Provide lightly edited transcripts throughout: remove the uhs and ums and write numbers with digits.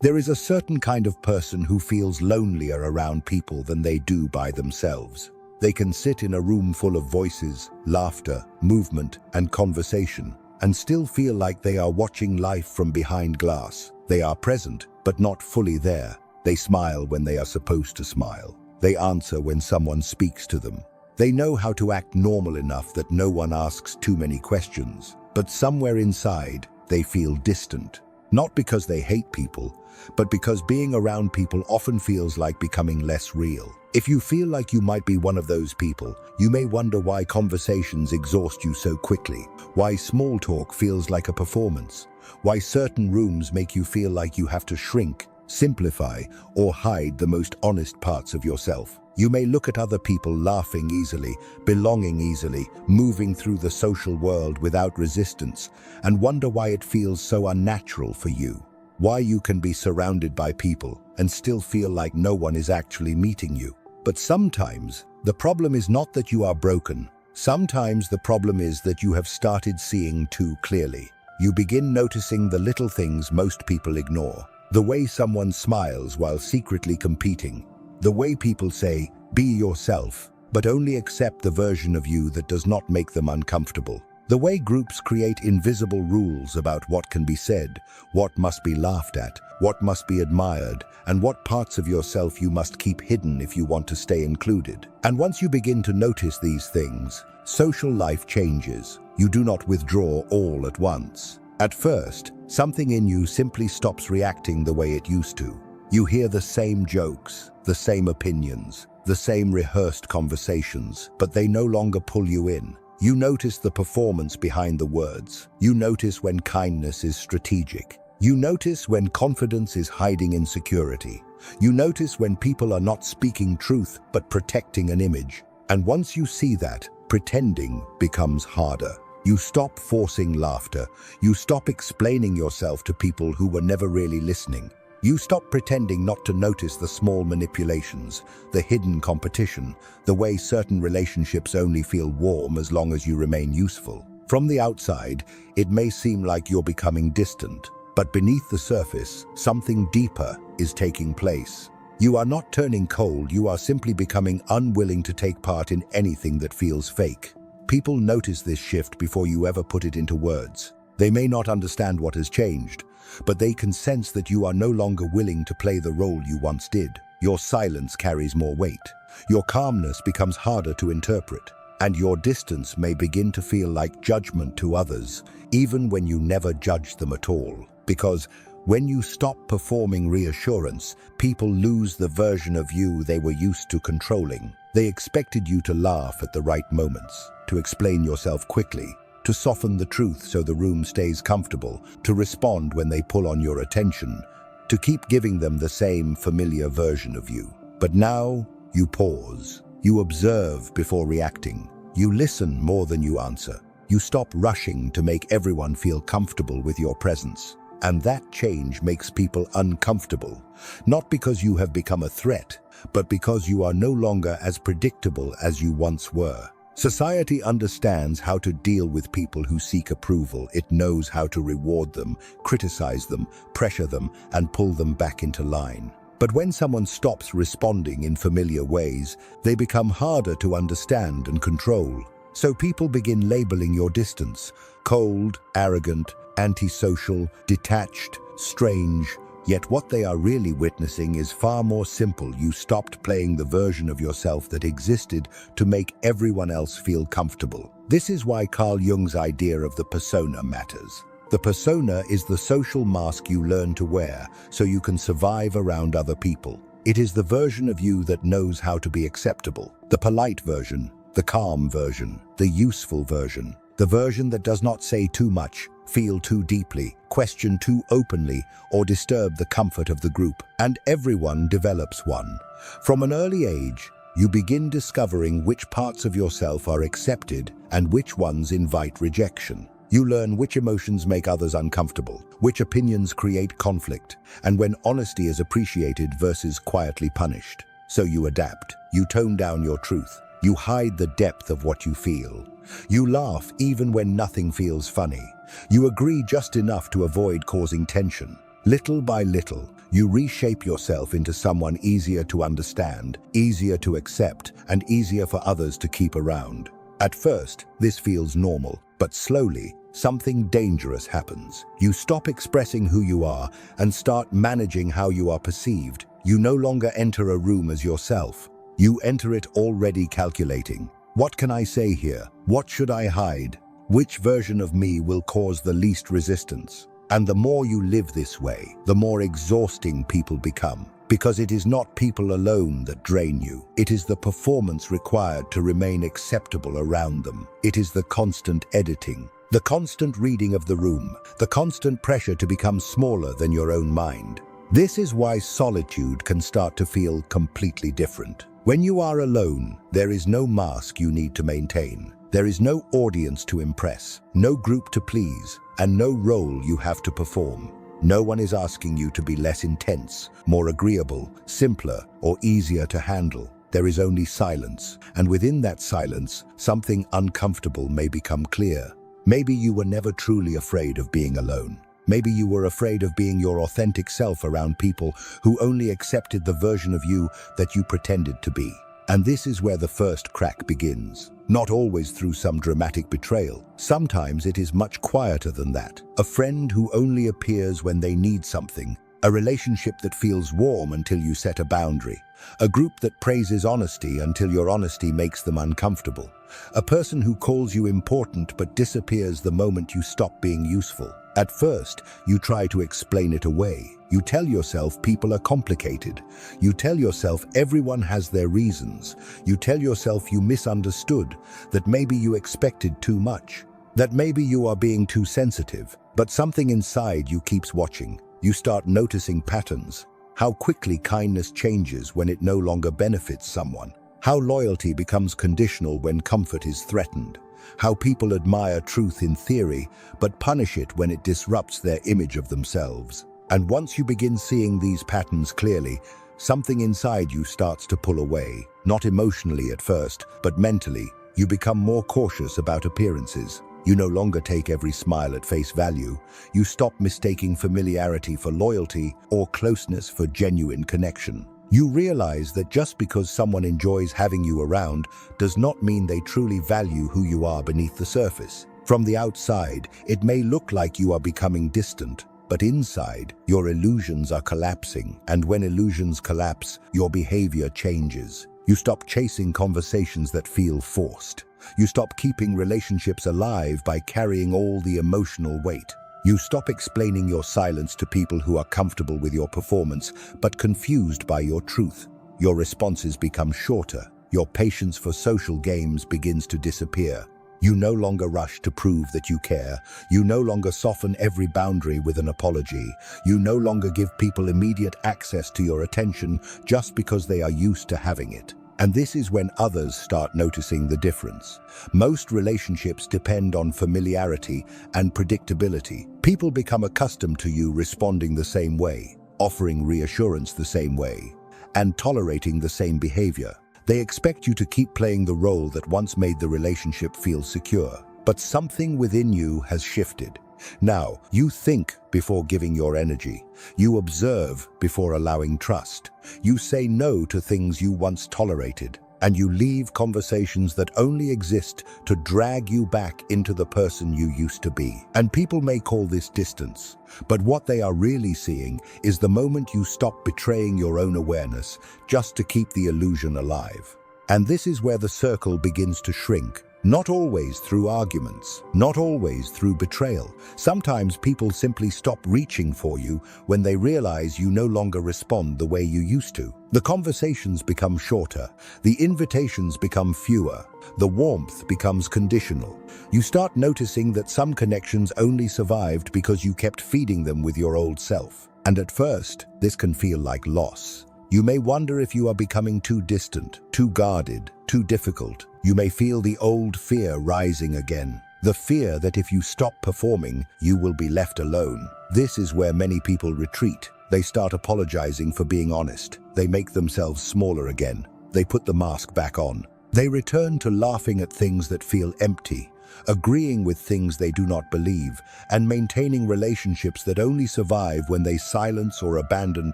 There is a certain kind of person who feels lonelier around people than they do by themselves. They can sit in a room full of voices, laughter, movement, and conversation, and still feel like they are watching life from behind glass. They are present, but not fully there. They smile when they are supposed to smile. They answer when someone speaks to them. They know how to act normal enough that no one asks too many questions. But somewhere inside, they feel distant. Not because they hate people, but because being around people often feels like becoming less real. If you feel like you might be one of those people, you may wonder why conversations exhaust you so quickly, why small talk feels like a performance, why certain rooms make you feel like you have to shrink, simplify, or hide the most honest parts of yourself. You may look at other people laughing easily, belonging easily, moving through the social world without resistance, and wonder why it feels so unnatural for you. Why you can be surrounded by people and still feel like no one is actually meeting you. But sometimes, the problem is not that you are broken. Sometimes the problem is that you have started seeing too clearly. You begin noticing the little things most people ignore. The way someone smiles while secretly competing. The way people say, "Be yourself," but only accept the version of you that does not make them uncomfortable. The way groups create invisible rules about what can be said, what must be laughed at, what must be admired, and what parts of yourself you must keep hidden if you want to stay included. And once you begin to notice these things, social life changes. You do not withdraw all at once. At first, something in you simply stops reacting the way it used to. You hear the same jokes, the same opinions, the same rehearsed conversations, but they no longer pull you in. You notice the performance behind the words. You notice when kindness is strategic. You notice when confidence is hiding insecurity. You notice when people are not speaking truth but protecting an image. And once you see that, pretending becomes harder. You stop forcing laughter. You stop explaining yourself to people who were never really listening. You stop pretending not to notice the small manipulations, the hidden competition, the way certain relationships only feel warm as long as you remain useful. From the outside, it may seem like you're becoming distant, but beneath the surface, something deeper is taking place. You are not turning cold, you are simply becoming unwilling to take part in anything that feels fake. People notice this shift before you ever put it into words. They may not understand what has changed, but they can sense that you are no longer willing to play the role you once did. Your silence carries more weight. Your calmness becomes harder to interpret. And your distance may begin to feel like judgment to others, even when you never judged them at all. Because when you stop performing reassurance, people lose the version of you they were used to controlling. They expected you to laugh at the right moments, to explain yourself quickly, to soften the truth so the room stays comfortable, to respond when they pull on your attention, to keep giving them the same familiar version of you. But now, you pause. You observe before reacting. You listen more than you answer. You stop rushing to make everyone feel comfortable with your presence. And that change makes people uncomfortable, not because you have become a threat, but because you are no longer as predictable as you once were. Society understands how to deal with people who seek approval. It knows how to reward them, criticize them, pressure them, and pull them back into line. But when someone stops responding in familiar ways, they become harder to understand and control. So people begin labeling your distance: cold, arrogant, antisocial, detached, strange. Yet what they are really witnessing is far more simple. You stopped playing the version of yourself that existed to make everyone else feel comfortable. This is why Carl Jung's idea of the persona matters. The persona is the social mask you learn to wear so you can survive around other people. It is the version of you that knows how to be acceptable. The polite version, the calm version, the useful version. The version that does not say too much, feel too deeply, question too openly, or disturb the comfort of the group. And everyone develops one. From an early age, you begin discovering which parts of yourself are accepted and which ones invite rejection. You learn which emotions make others uncomfortable, which opinions create conflict, and when honesty is appreciated versus quietly punished. So you adapt. You tone down your truth. You hide the depth of what you feel. You laugh even when nothing feels funny. You agree just enough to avoid causing tension. Little by little, You reshape yourself into someone easier to understand, easier to accept, and easier for others to keep around. At first, this feels normal, but slowly, something dangerous happens. You stop expressing who you are and start managing how you are perceived. You no longer enter a room as yourself. You enter it already calculating. What can I say here? What should I hide? Which version of me will cause the least resistance? And the more you live this way, the more exhausting people become. Because it is not people alone that drain you. It is the performance required to remain acceptable around them. It is the constant editing, the constant reading of the room, the constant pressure to become smaller than your own mind. This is why solitude can start to feel completely different. When you are alone, there is no mask you need to maintain. There is no audience to impress, no group to please, and no role you have to perform. No one is asking you to be less intense, more agreeable, simpler, or easier to handle. There is only silence, and within that silence, something uncomfortable may become clear. Maybe you were never truly afraid of being alone. Maybe you were afraid of being your authentic self around people who only accepted the version of you that you pretended to be. And this is where the first crack begins. Not always through some dramatic betrayal. Sometimes it is much quieter than that. A friend who only appears when they need something. A relationship that feels warm until you set a boundary. A group that praises honesty until your honesty makes them uncomfortable. A person who calls you important but disappears the moment you stop being useful. At first, you try to explain it away. You tell yourself people are complicated. You tell yourself everyone has their reasons. You tell yourself you misunderstood, that maybe you expected too much, that maybe you are being too sensitive. But something inside you keeps watching. You start noticing patterns. How quickly kindness changes when it no longer benefits someone. How loyalty becomes conditional when comfort is threatened. How people admire truth in theory, but punish it when it disrupts their image of themselves. And once you begin seeing these patterns clearly, something inside you starts to pull away. Not emotionally at first, but mentally. You become more cautious about appearances. You no longer take every smile at face value. You stop mistaking familiarity for loyalty or closeness for genuine connection. You realize that just because someone enjoys having you around does not mean they truly value who you are beneath the surface. From the outside, it may look like you are becoming distant, but inside, your illusions are collapsing. And when illusions collapse, your behavior changes. You stop chasing conversations that feel forced. You stop keeping relationships alive by carrying all the emotional weight. You stop explaining your silence to people who are comfortable with your performance, but confused by your truth. Your responses become shorter. Your patience for social games begins to disappear. You no longer rush to prove that you care. You no longer soften every boundary with an apology. You no longer give people immediate access to your attention just because they are used to having it. And this is when others start noticing the difference. Most relationships depend on familiarity and predictability. People become accustomed to you responding the same way, offering reassurance the same way, and tolerating the same behavior. They expect you to keep playing the role that once made the relationship feel secure. But something within you has shifted. Now, you think before giving your energy. You observe before allowing trust. You say no to things you once tolerated. And you leave conversations that only exist to drag you back into the person you used to be. And people may call this distance. But what they are really seeing is the moment you stop betraying your own awareness just to keep the illusion alive. And this is where the circle begins to shrink. Not always through arguments, not always through betrayal. Sometimes people simply stop reaching for you when they realize you no longer respond the way you used to. The conversations become shorter, the invitations become fewer, the warmth becomes conditional. You start noticing that some connections only survived because you kept feeding them with your old self. And at first, this can feel like loss. You may wonder if you are becoming too distant, too guarded, too difficult. You may feel the old fear rising again. The fear that if you stop performing, you will be left alone. This is where many people retreat. They start apologizing for being honest. They make themselves smaller again. They put the mask back on. They return to laughing at things that feel empty, agreeing with things they do not believe, and maintaining relationships that only survive when they silence or abandon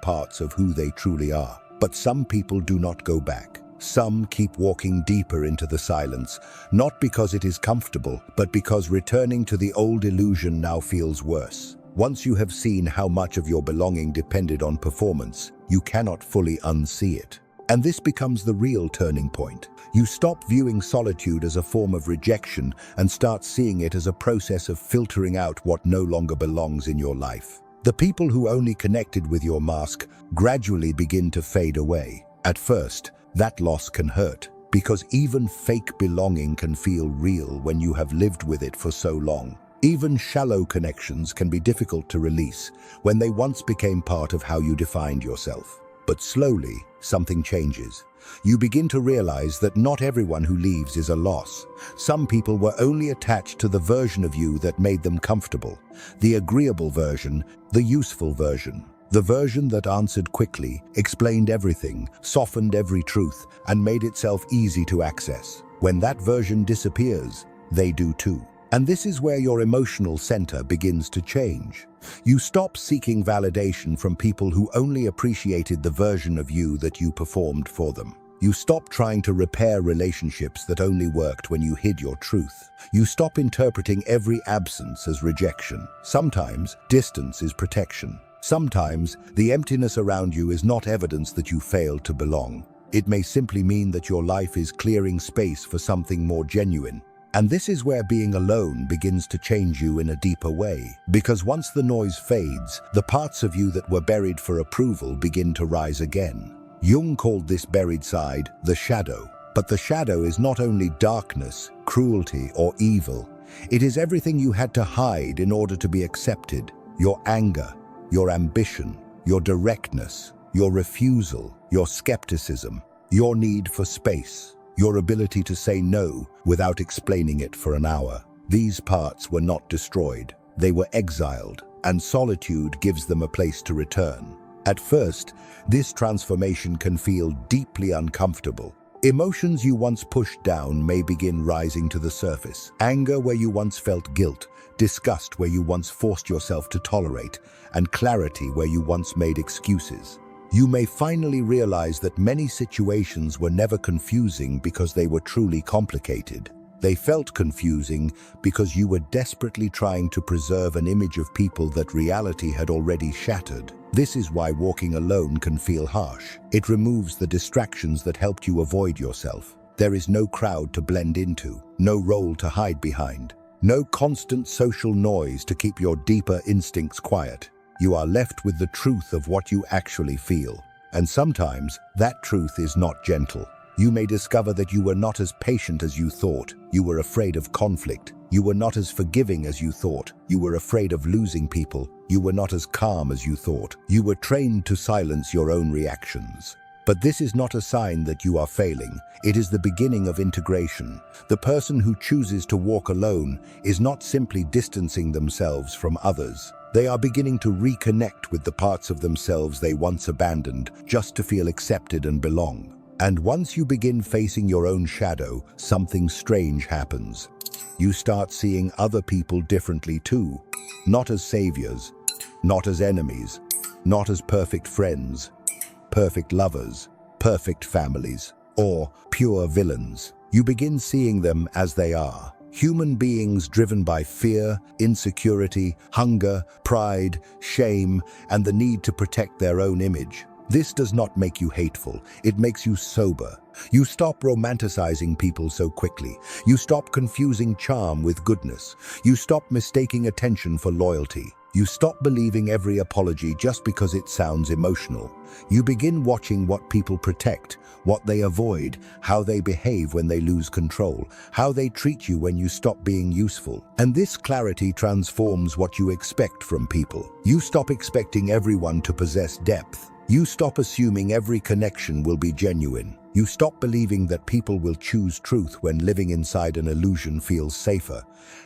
parts of who they truly are. But some people do not go back. Some keep walking deeper into the silence, not because it is comfortable, but because returning to the old illusion now feels worse. Once you have seen how much of your belonging depended on performance, you cannot fully unsee it. And this becomes the real turning point. You stop viewing solitude as a form of rejection and start seeing it as a process of filtering out what no longer belongs in your life. The people who only connected with your mask gradually begin to fade away. At first, that loss can hurt, because even fake belonging can feel real when you have lived with it for so long. Even shallow connections can be difficult to release when they once became part of how you defined yourself. But slowly, something changes. You begin to realize that not everyone who leaves is a loss. Some people were only attached to the version of you that made them comfortable, the agreeable version, the useful version. The version that answered quickly, explained everything, softened every truth, and made itself easy to access. When that version disappears, they do too. And this is where your emotional center begins to change. You stop seeking validation from people who only appreciated the version of you that you performed for them. You stop trying to repair relationships that only worked when you hid your truth. You stop interpreting every absence as rejection. Sometimes, distance is protection. Sometimes, the emptiness around you is not evidence that you failed to belong. It may simply mean that your life is clearing space for something more genuine. And this is where being alone begins to change you in a deeper way. Because once the noise fades, the parts of you that were buried for approval begin to rise again. Jung called this buried side the shadow. But the shadow is not only darkness, cruelty, or evil. It is everything you had to hide in order to be accepted. Your anger, your ambition, your directness, your refusal, your skepticism, your need for space, your ability to say no without explaining it for an hour. These parts were not destroyed. They were exiled, and solitude gives them a place to return. At first, this transformation can feel deeply uncomfortable. Emotions you once pushed down may begin rising to the surface. Anger where you once felt guilt, disgust where you once forced yourself to tolerate, and clarity where you once made excuses. You may finally realize that many situations were never confusing because they were truly complicated. They felt confusing because you were desperately trying to preserve an image of people that reality had already shattered. This is why walking alone can feel harsh. It removes the distractions that helped you avoid yourself. There is no crowd to blend into, no role to hide behind, no constant social noise to keep your deeper instincts quiet. You are left with the truth of what you actually feel. And sometimes, that truth is not gentle. You may discover that you were not as patient as you thought. You were afraid of conflict. You were not as forgiving as you thought. You were afraid of losing people. You were not as calm as you thought. You were trained to silence your own reactions. But this is not a sign that you are failing. It is the beginning of integration. The person who chooses to walk alone is not simply distancing themselves from others. They are beginning to reconnect with the parts of themselves they once abandoned just to feel accepted and belong. And once you begin facing your own shadow, something strange happens. You start seeing other people differently too. Not as saviors, not as enemies, not as perfect friends, perfect lovers, perfect families, or pure villains. You begin seeing them as they are. Human beings driven by fear, insecurity, hunger, pride, shame, and the need to protect their own image. This does not make you hateful, it makes you sober. You stop romanticizing people so quickly. You stop confusing charm with goodness. You stop mistaking attention for loyalty. You stop believing every apology just because it sounds emotional. You begin watching what people protect, what they avoid, how they behave when they lose control, how they treat you when you stop being useful. And this clarity transforms what you expect from people. You stop expecting everyone to possess depth. You stop assuming every connection will be genuine. You stop believing that people will choose truth when living inside an illusion feels safer.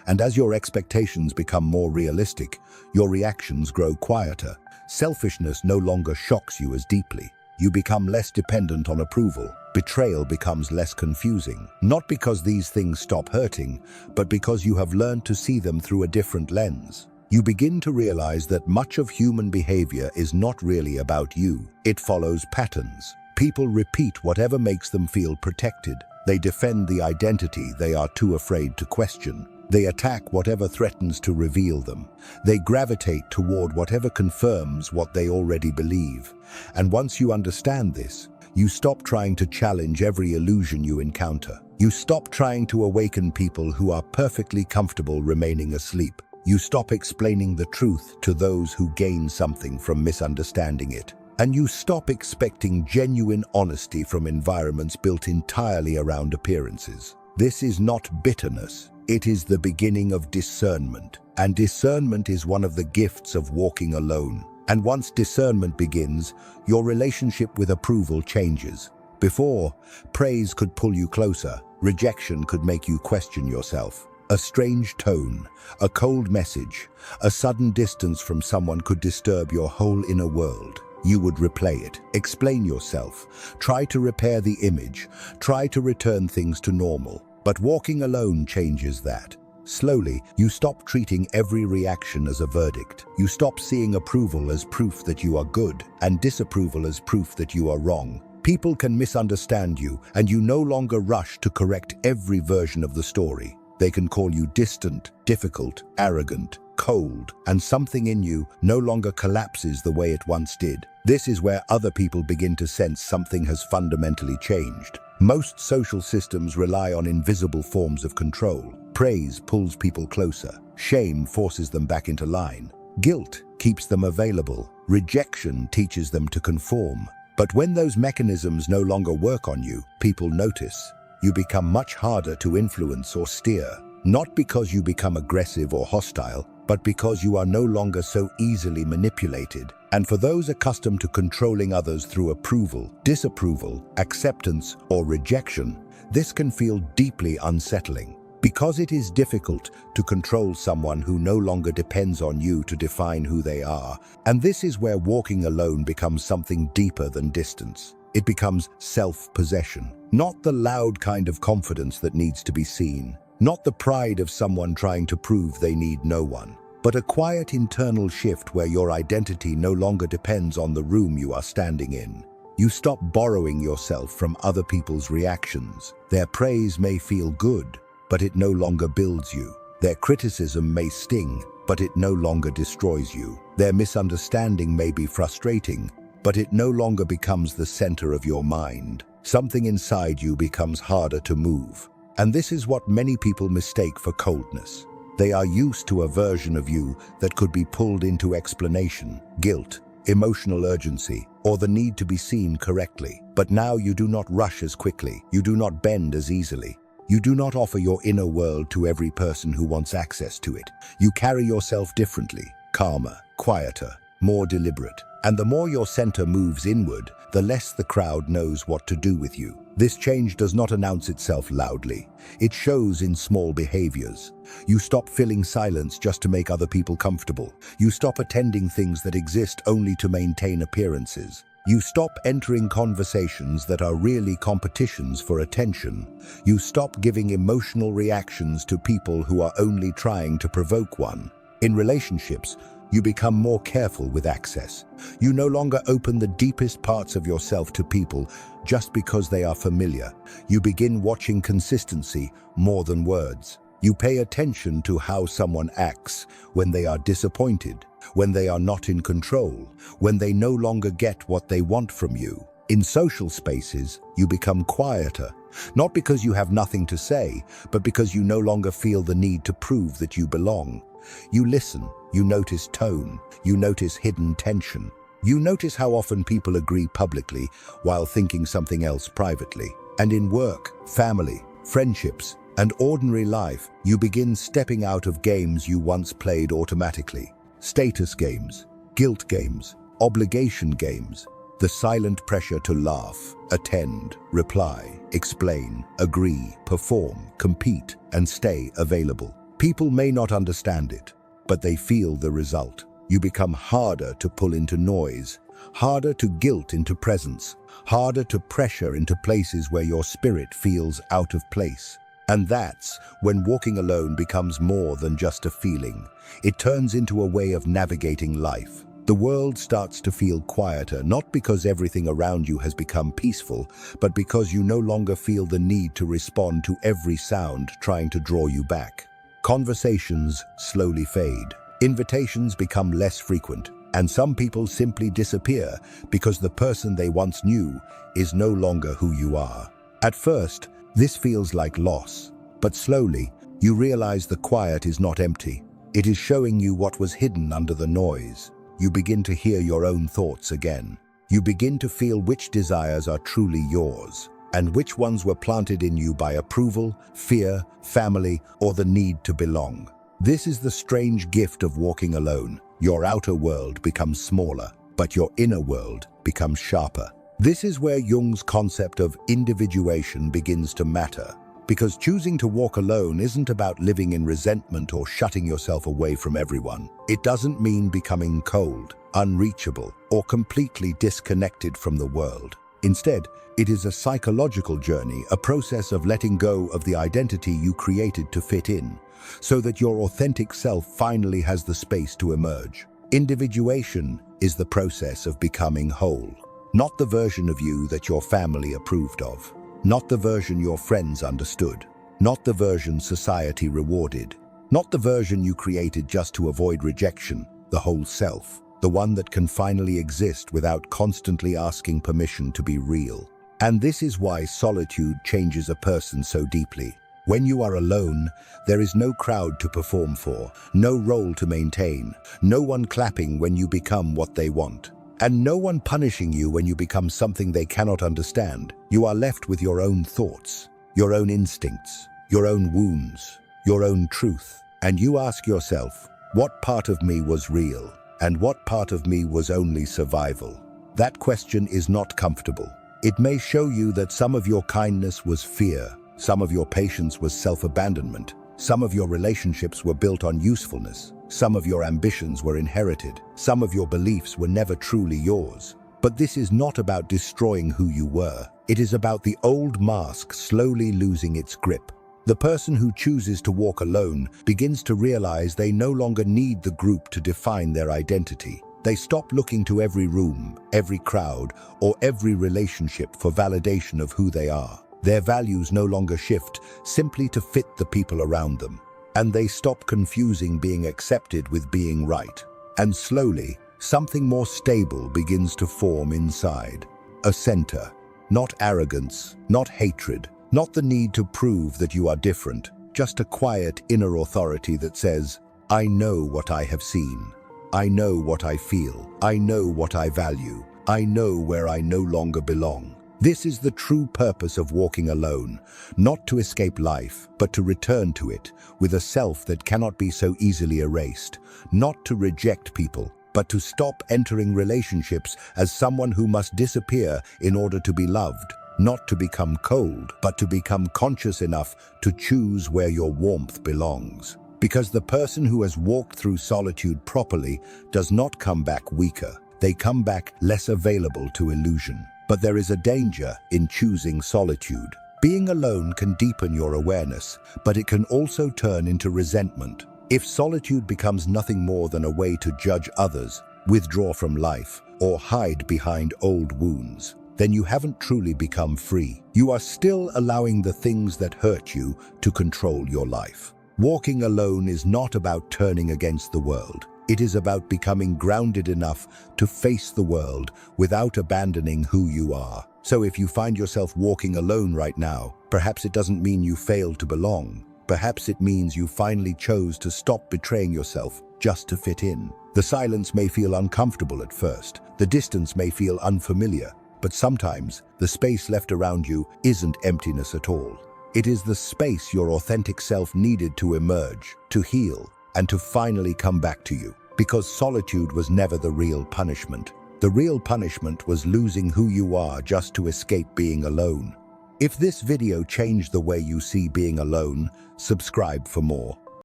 And as your expectations become more realistic, your reactions grow quieter. Selfishness no longer shocks you as deeply. You become less dependent on approval. Betrayal becomes less confusing. Not because these things stop hurting, but because you have learned to see them through a different lens. You begin to realize that much of human behavior is not really about you. It follows patterns. People repeat whatever makes them feel protected. They defend the identity they are too afraid to question. They attack whatever threatens to reveal them. They gravitate toward whatever confirms what they already believe. And once you understand this, you stop trying to challenge every illusion you encounter. You stop trying to awaken people who are perfectly comfortable remaining asleep. You stop explaining the truth to those who gain something from misunderstanding it. And you stop expecting genuine honesty from environments built entirely around appearances. This is not bitterness. It is the beginning of discernment. And discernment is one of the gifts of walking alone. And once discernment begins, your relationship with approval changes. Before, praise could pull you closer. Rejection could make you question yourself. A strange tone, a cold message, a sudden distance from someone could disturb your whole inner world. You would replay it, explain yourself, try to repair the image, try to return things to normal. But walking alone changes that. Slowly, you stop treating every reaction as a verdict. You stop seeing approval as proof that you are good and disapproval as proof that you are wrong. People can misunderstand you, and you no longer rush to correct every version of the story. They can call you distant, difficult, arrogant, cold, and something in you no longer collapses the way it once did. This is where other people begin to sense something has fundamentally changed. Most social systems rely on invisible forms of control. Praise pulls people closer. Shame forces them back into line. Guilt keeps them available. Rejection teaches them to conform. But when those mechanisms no longer work on you, people notice. You become much harder to influence or steer. Not because you become aggressive or hostile, but because you are no longer so easily manipulated. And for those accustomed to controlling others through approval, disapproval, acceptance, or rejection, this can feel deeply unsettling. Because it is difficult to control someone who no longer depends on you to define who they are. And this is where walking alone becomes something deeper than distance. It becomes self-possession. Not the loud kind of confidence that needs to be seen. Not the pride of someone trying to prove they need no one, but a quiet internal shift where your identity no longer depends on the room you are standing in. You stop borrowing yourself from other people's reactions. Their praise may feel good, but it no longer builds you. Their criticism may sting, but it no longer destroys you. Their misunderstanding may be frustrating, but it no longer becomes the center of your mind. Something inside you becomes harder to move. And this is what many people mistake for coldness. They are used to a version of you that could be pulled into explanation, guilt, emotional urgency, or the need to be seen correctly. But now you do not rush as quickly. You do not bend as easily. You do not offer your inner world to every person who wants access to it. You carry yourself differently, calmer, quieter, more deliberate. And the more your center moves inward, the less the crowd knows what to do with you. This change does not announce itself loudly. It shows in small behaviors. You stop filling silence just to make other people comfortable. You stop attending things that exist only to maintain appearances. You stop entering conversations that are really competitions for attention. You stop giving emotional reactions to people who are only trying to provoke one. In relationships, you become more careful with access. You no longer open the deepest parts of yourself to people just because they are familiar. You begin watching consistency more than words. You pay attention to how someone acts when they are disappointed, when they are not in control, when they no longer get what they want from you. In social spaces, you become quieter, not because you have nothing to say, but because you no longer feel the need to prove that you belong. You listen, you notice tone, you notice hidden tension. You notice how often people agree publicly while thinking something else privately. And in work, family, friendships, and ordinary life, you begin stepping out of games you once played automatically. Status games, guilt games, obligation games. The silent pressure to laugh, attend, reply, explain, agree, perform, compete, and stay available. People may not understand it, but they feel the result. You become harder to pull into noise, harder to guilt into presence, harder to pressure into places where your spirit feels out of place. And that's when walking alone becomes more than just a feeling. It turns into a way of navigating life. The world starts to feel quieter, not because everything around you has become peaceful, but because you no longer feel the need to respond to every sound trying to draw you back. Conversations slowly fade. Invitations become less frequent, and some people simply disappear because the person they once knew is no longer who you are. At first, this feels like loss, but slowly, you realize the quiet is not empty. It is showing you what was hidden under the noise. You begin to hear your own thoughts again. You begin to feel which desires are truly yours, and which ones were planted in you by approval, fear, family, or the need to belong. This is the strange gift of walking alone. Your outer world becomes smaller, but your inner world becomes sharper. This is where Jung's concept of individuation begins to matter, because choosing to walk alone isn't about living in resentment or shutting yourself away from everyone. It doesn't mean becoming cold, unreachable, or completely disconnected from the world. Instead, it is a psychological journey, a process of letting go of the identity you created to fit in, so that your authentic self finally has the space to emerge. Individuation is the process of becoming whole, not the version of you that your family approved of. Not the version your friends understood, not the version society rewarded, not the version you created just to avoid rejection, the whole self, the one that can finally exist without constantly asking permission to be real. And this is why solitude changes a person so deeply. When you are alone, there is no crowd to perform for, no role to maintain, no one clapping when you become what they want. And no one punishing you when you become something they cannot understand. You are left with your own thoughts, your own instincts, your own wounds, your own truth. And you ask yourself, what part of me was real, and what part of me was only survival? That question is not comfortable. It may show you that some of your kindness was fear, some of your patience was self-abandonment, some of your relationships were built on usefulness, some of your ambitions were inherited, some of your beliefs were never truly yours. But this is not about destroying who you were. It is about the old mask slowly losing its grip. The person who chooses to walk alone begins to realize they no longer need the group to define their identity. They stop looking to every room, every crowd, or every relationship for validation of who they are. Their values no longer shift simply to fit the people around them. And they stop confusing being accepted with being right. And slowly, something more stable begins to form inside. A center. Not arrogance, not hatred, not the need to prove that you are different. Just a quiet inner authority that says, I know what I have seen. I know what I feel. I know what I value. I know where I no longer belong. This is the true purpose of walking alone, not to escape life, but to return to it with a self that cannot be so easily erased, not to reject people, but to stop entering relationships as someone who must disappear in order to be loved, not to become cold, but to become conscious enough to choose where your warmth belongs. Because the person who has walked through solitude properly does not come back weaker. They come back less available to illusion. But there is a danger in choosing solitude. Being alone can deepen your awareness, but it can also turn into resentment. If solitude becomes nothing more than a way to judge others, withdraw from life, or hide behind old wounds, then you haven't truly become free. You are still allowing the things that hurt you to control your life. Walking alone is not about turning against the world. It is about becoming grounded enough to face the world without abandoning who you are. So if you find yourself walking alone right now, perhaps it doesn't mean you failed to belong. Perhaps it means you finally chose to stop betraying yourself just to fit in. The silence may feel uncomfortable at first. The distance may feel unfamiliar. But sometimes, the space left around you isn't emptiness at all. It is the space your authentic self needed to emerge, to heal, and to finally come back to you. Because solitude was never the real punishment. The real punishment was losing who you are just to escape being alone. If this video changed the way you see being alone, subscribe for more.